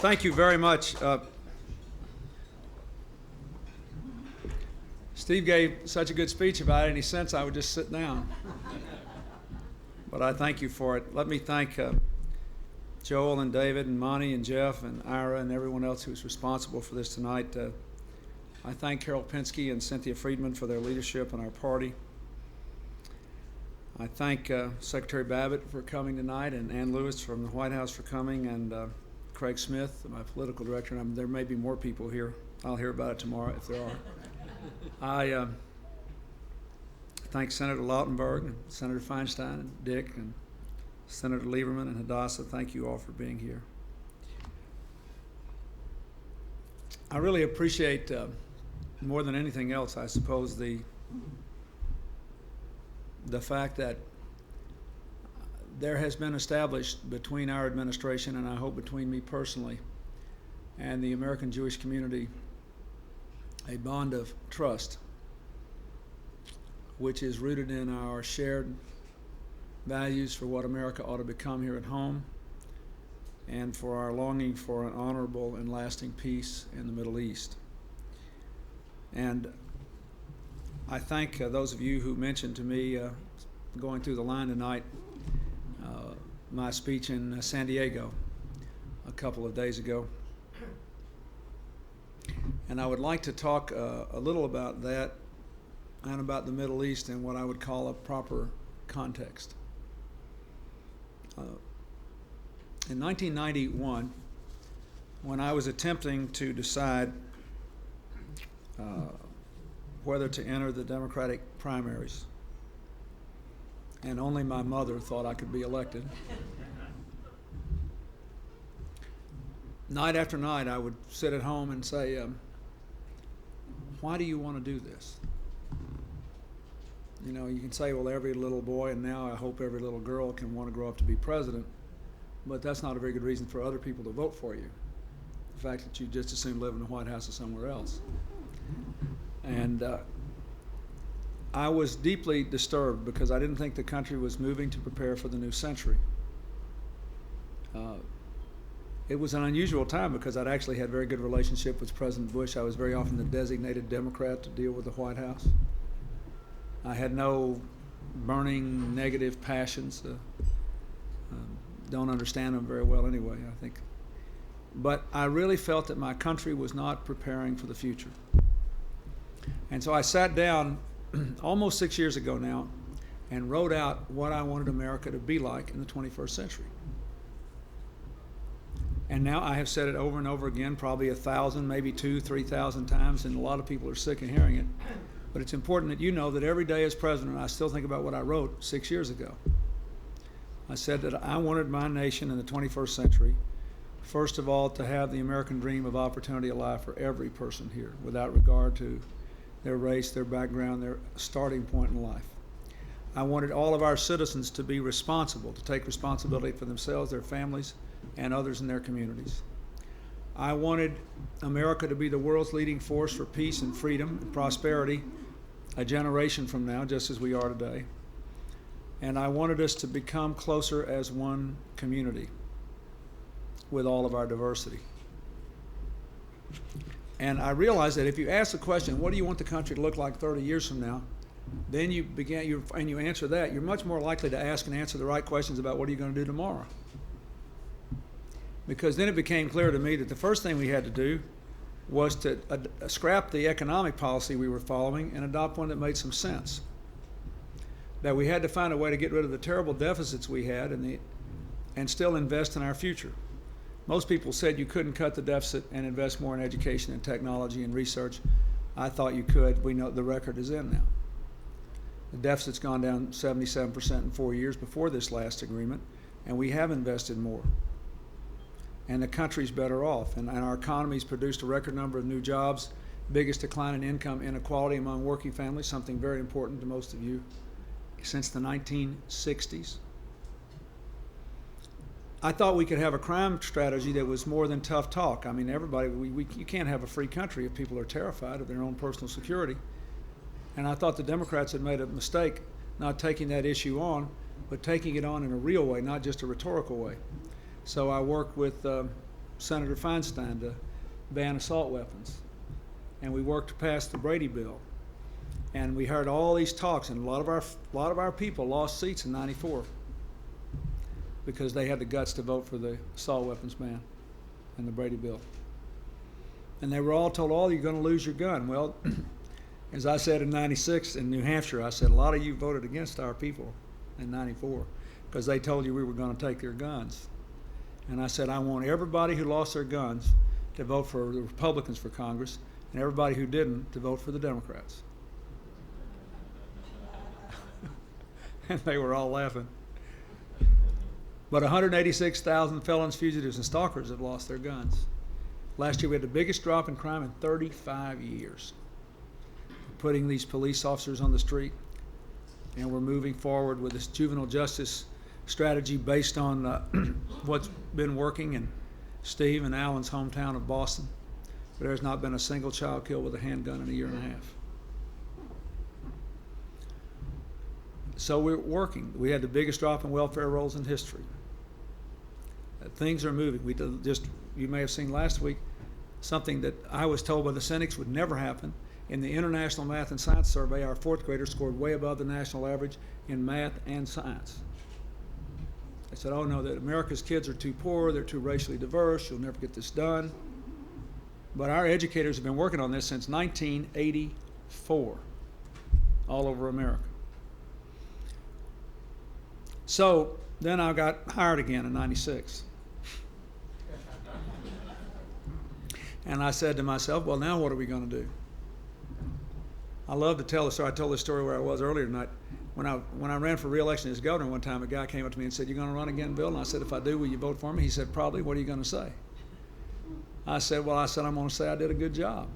thank you very much. Steve gave such a good speech. If I had any sense, I would just sit down. But I thank you for it. Let me thank Joel and David and Monty and Jeff and Ira and everyone else who was responsible for this tonight. I thank Carol Pinsky and Cynthia Friedman for their leadership in our party. I thank Secretary Babbitt for coming tonight, and Ann Lewis from the White House for coming, and Craig Smith, my political director. And there may be more people here. I'll hear about it tomorrow if there are. I thank Senator Lautenberg and Senator Feinstein and Dick and Senator Lieberman and Hadassah. Thank you all for being here. I really appreciate, more than anything else, I suppose, the fact that there has been established between our administration, and I hope between me personally and the American Jewish community, a bond of trust, which is rooted in our shared values for what America ought to become here at home, and for our longing for an honorable and lasting peace in the Middle East. And I thank those of you who mentioned to me, going through the line tonight, my speech in San Diego a couple of days ago. And I would like to talk a little about that and about the Middle East in what I would call a proper context. In 1991, when I was attempting to decide whether to enter the Democratic primaries, and only my mother thought I could be elected, night after night I would sit at home and say, why do you want to do this? You know, you can say, well, every little boy, and now I hope every little girl, can want to grow up to be president, but that's not a very good reason for other people to vote for you. The fact that you just as soon live in the White House or somewhere else. And I was deeply disturbed because I didn't think the country was moving to prepare for the new century. It was an unusual time because I'd actually had a very good relationship with President Bush. I was very often the designated Democrat to deal with the White House. I had no burning negative passions. Don't understand them very well anyway, I think. But I really felt that my country was not preparing for the future. And so I sat down almost 6 years ago now and wrote out what I wanted America to be like in the 21st century. And now I have said it over and over again, probably 1,000, maybe 2,000, 3,000 times, and a lot of people are sick of hearing it. But it's important that you know that every day as president, I still think about what I wrote 6 years ago. I said that I wanted my nation in the 21st century, first of all, to have the American dream of opportunity alive for every person here, without regard to their race, their background, their starting point in life. I wanted all of our citizens to be responsible, to take responsibility for themselves, their families, and others in their communities. I wanted America to be the world's leading force for peace and freedom and prosperity a generation from now, just as we are today. And I wanted us to become closer as one community with all of our diversity. And I realized that if you ask the question, what do you want the country to look like 30 years from now, then you answer that, you're much more likely to ask and answer the right questions about what are you going to do tomorrow. Because then it became clear to me that the first thing we had to do was to scrap the economic policy we were following and adopt one that made some sense. That we had to find a way to get rid of the terrible deficits we had and still invest in our future. Most people said you couldn't cut the deficit and invest more in education and technology and research. I thought you could. We know the record is in now. The deficit's gone down 77% in 4 years before this last agreement, and we have invested more. And the country's better off, and our economy's produced a record number of new jobs, biggest decline in income inequality among working families, something very important to most of you, since the 1960s. I thought we could have a crime strategy that was more than tough talk. I mean, everybody, you can't have a free country if people are terrified of their own personal security. And I thought the Democrats had made a mistake not taking that issue on, but taking it on in a real way, not just a rhetorical way. So I worked with Senator Feinstein to ban assault weapons. And we worked to pass the Brady bill. And we heard all these talks, and a lot of our people lost seats in '94 because they had the guts to vote for the assault weapons ban and the Brady bill. And they were all told, "Oh, you're going to lose your gun." Well, as I said in '96 in New Hampshire, I said, a lot of you voted against our people in '94 because they told you we were going to take their guns. And I said, I want everybody who lost their guns to vote for the Republicans for Congress, and everybody who didn't to vote for the Democrats. And they were all laughing. But 186,000 felons, fugitives, and stalkers have lost their guns. Last year we had the biggest drop in crime in 35 years. We're putting these police officers on the street, and we're moving forward with this juvenile justice strategy based on what's been working in Steve and Alan's hometown of Boston. But there's not been a single child killed with a handgun in a year and a half. So we're working. We had the biggest drop in welfare rolls in history. Things are moving. You may have seen last week something that I was told by the cynics would never happen. In the International Math and Science Survey, our fourth graders scored way above the national average in math and science. They said, oh no, that America's kids are too poor, they're too racially diverse, you'll never get this done. But our educators have been working on this since 1984, all over America. So then I got hired again in '96. And I said to myself, well, now what are we going to do? I love to tell the story. I told this story where I was earlier tonight. When I ran for re-election as governor one time, a guy came up to me and said, "You're going to run again, Bill?" And I said, "If I do, will you vote for me?" He said, "Probably. What are you going to say?" I said, "Well, I'm going to say I did a good job."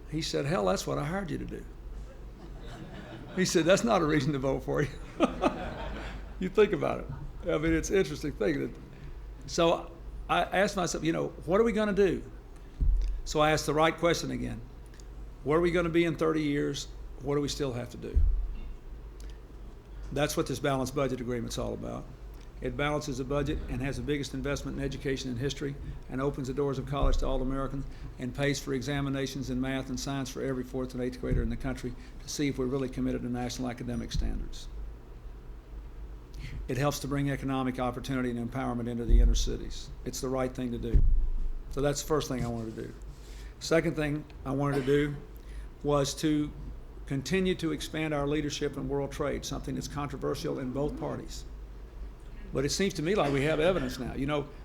He said, "Hell, that's what I hired you to do." He said, "That's not a reason to vote for you." You think about it. I mean, it's an interesting thing. So I asked myself, what are we going to do? So I asked the right question again. What are we going to be in 30 years? What do we still have to do? That's what this balanced budget agreement's all about. It balances the budget and has the biggest investment in education in history and opens the doors of college to all Americans and pays for examinations in math and science for every 4th and 8th grader in the country to see if we're really committed to national academic standards. It helps to bring economic opportunity and empowerment into the inner cities. It's the right thing to do. So that's the first thing I wanted to do. Second thing I wanted to do was to continue to expand our leadership in world trade, something that's controversial in both parties. But it seems to me like we have evidence now.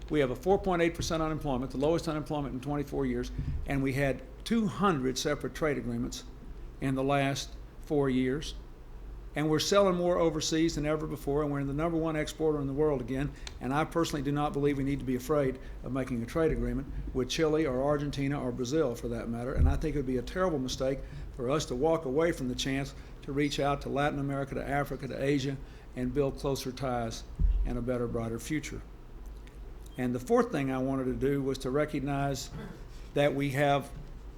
We have a 4.8% unemployment, the lowest unemployment in 24 years, and we had 200 separate trade agreements in the last 4 years. And we're selling more overseas than ever before, and we're the #1 exporter in the world again. And I personally do not believe we need to be afraid of making a trade agreement with Chile or Argentina or Brazil, for that matter. And I think it would be a terrible mistake for us to walk away from the chance to reach out to Latin America, to Africa, to Asia, and build closer ties and a better, brighter future. And the fourth thing I wanted to do was to recognize that we have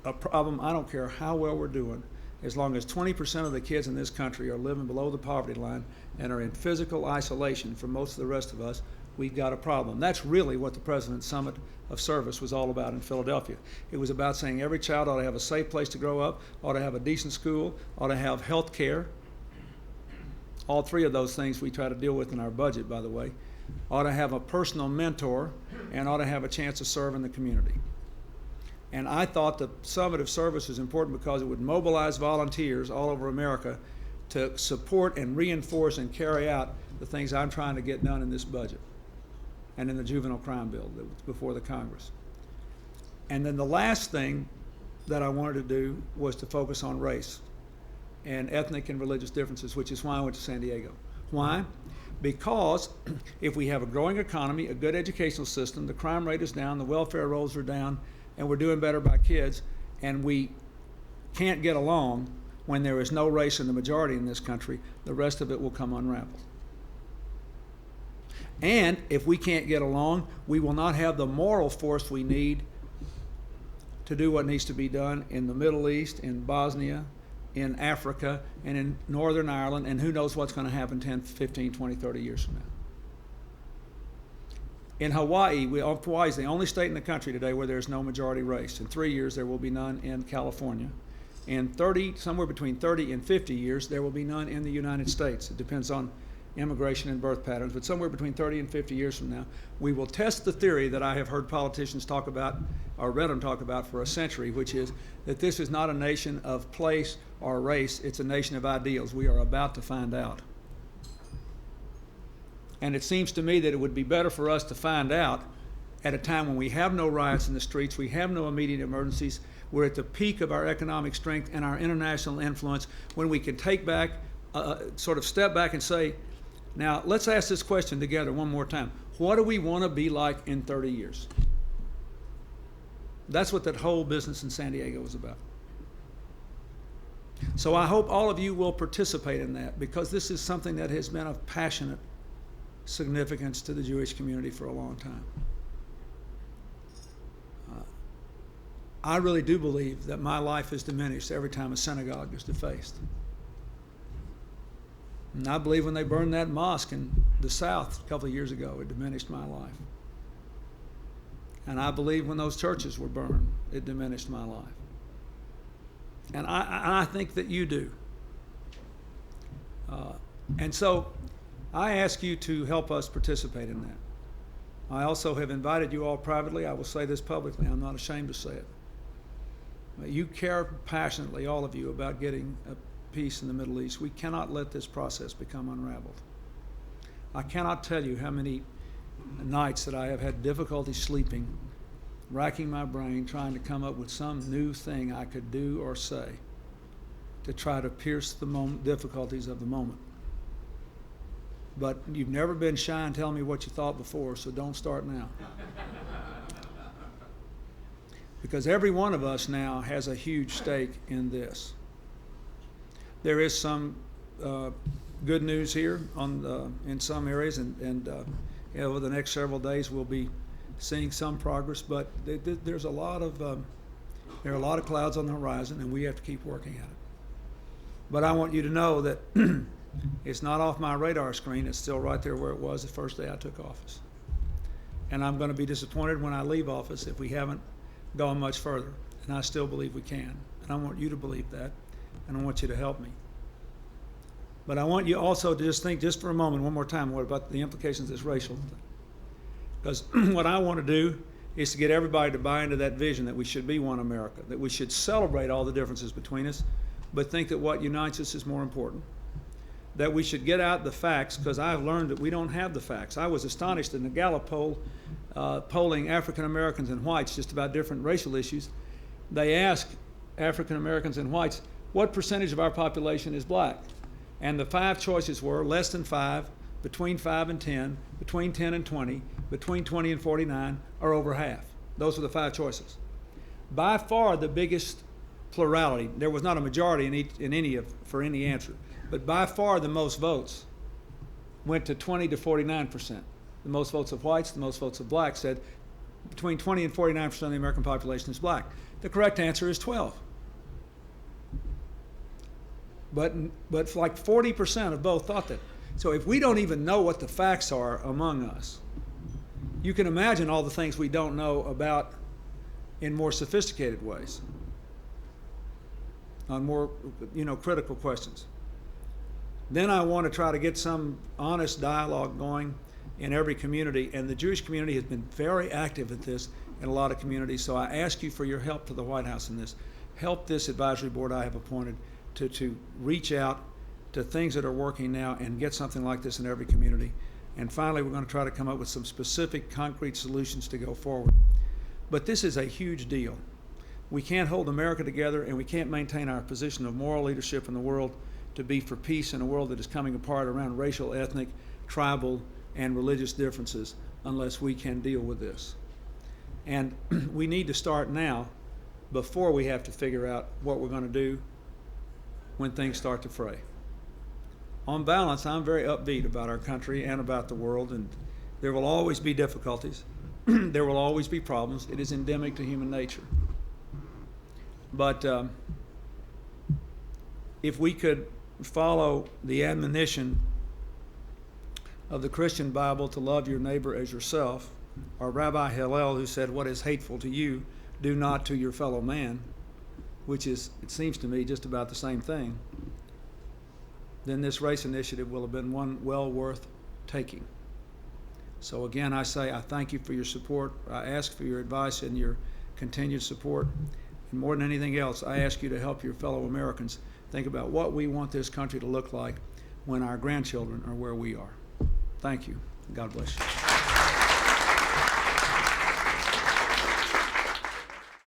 a problem. I don't care how well we're doing. As long as 20% of the kids in this country are living below the poverty line and are in physical isolation from most of the rest of us, we've got a problem. That's really what the President's Summit of Service was all about in Philadelphia. It was about saying every child ought to have a safe place to grow up, ought to have a decent school, ought to have health care. All three of those things we try to deal with in our budget, by the way. Ought to have a personal mentor, and ought to have a chance to serve in the community. And I thought the Summit of Service was important because it would mobilize volunteers all over America to support and reinforce and carry out the things I'm trying to get done in this budget and in the juvenile crime bill that was before the Congress. And then the last thing that I wanted to do was to focus on race and ethnic and religious differences, which is why I went to San Diego. Why? Because if we have a growing economy, a good educational system, the crime rate is down, the welfare rolls are down, and we're doing better by kids, and we can't get along when there is no race in the majority in this country, the rest of it will come unraveled. And if we can't get along, we will not have the moral force we need to do what needs to be done in the Middle East, in Bosnia, in Africa, and in Northern Ireland, and who knows what's going to happen 10, 15, 20, 30 years from now. In Hawaii, Hawaii is the only state in the country today where there's no majority race. In 3 years, there will be none in California. In somewhere between 30 and 50 years, there will be none in the United States. It depends on immigration and birth patterns, but somewhere between 30 and 50 years from now, we will test the theory that I have heard politicians talk about, or read them talk about for a century, which is that this is not a nation of place or race, it's a nation of ideals. We are about to find out. And it seems to me that it would be better for us to find out at a time when we have no riots in the streets, we have no immediate emergencies, we're at the peak of our economic strength and our international influence, when we can take back, sort of step back and say, now let's ask this question together one more time. What do we want to be like in 30 years? That's what that whole business in San Diego was about. So I hope all of you will participate in that, because this is something that has been of passionate significance to the Jewish community for a long time. I really do believe that my life is diminished every time a synagogue is defaced. And I believe when they burned that mosque in the South a couple of years ago, it diminished my life. And I believe when those churches were burned, it diminished my life. And I think that you do. And so I ask you to help us participate in that. I also have invited you all privately. I will say this publicly. I'm not ashamed to say it. You care passionately, all of you, about getting a peace in the Middle East. We cannot let this process become unraveled. I cannot tell you how many nights that I have had difficulty sleeping, racking my brain, trying to come up with some new thing I could do or say to try to pierce the difficulties of the moment. But you've never been shy and tell me what you thought before, so don't start now. Because every one of us now has a huge stake in this. There is some good news here in some areas, and over the next several days we'll be seeing some progress. But there's a lot of there are a lot of clouds on the horizon, and we have to keep working at it. But I want you to know that it's not off my radar screen. It's still right there where it was the first day I took office. And I'm going to be disappointed when I leave office if we haven't gone much further. And I still believe we can. And I want you to believe that. And I want you to help me. But I want you also to just think just for a moment, one more time, what about the implications of this racial thing. Because what I want to do is to get everybody to buy into that vision that we should be one America, that we should celebrate all the differences between us, but think that what unites us is more important. That we should get out the facts, because I've learned that we don't have the facts. I was astonished in the Gallup poll, polling African Americans and whites just about different racial issues. They asked African Americans and whites, what percentage of our population is black? And the 5 choices were less than 5, between 5 and 10, between 10 and 20, between 20 and 49, or over half. Those were the 5 choices. By far the biggest plurality, there was not a majority for any answer, but by far the most votes went to 20 to 49%. The most votes of whites, the most votes of blacks said between 20 and 49% of the American population is black. The correct answer is 12. But like 40% of both thought that. So if we don't even know what the facts are among us, you can imagine all the things we don't know about in more sophisticated ways, on more critical questions. Then I want to try to get some honest dialogue going in every community, and the Jewish community has been very active at this in a lot of communities, so I ask you for your help to the White House in this. Help this advisory board I have appointed to reach out to things that are working now and get something like this in every community. And finally, we're going to try to come up with some specific concrete solutions to go forward. But this is a huge deal. We can't hold America together, and we can't maintain our position of moral leadership in the world to be for peace in a world that is coming apart around racial, ethnic, tribal, and religious differences unless we can deal with this. And we need to start now before we have to figure out what we're going to do when things start to fray. On balance, I'm very upbeat about our country and about the world, and there will always be difficulties. There will always be problems. It is endemic to human nature. But if we could follow the admonition of the Christian Bible to love your neighbor as yourself, or Rabbi Hillel, who said, "What is hateful to you, do not to your fellow man," which is, it seems to me, just about the same thing, then this race initiative will have been one well worth taking. So again, I say I thank you for your support. I ask for your advice and your continued support. And more than anything else, I ask you to help your fellow Americans think about what we want this country to look like when our grandchildren are where we are. Thank you. God bless you.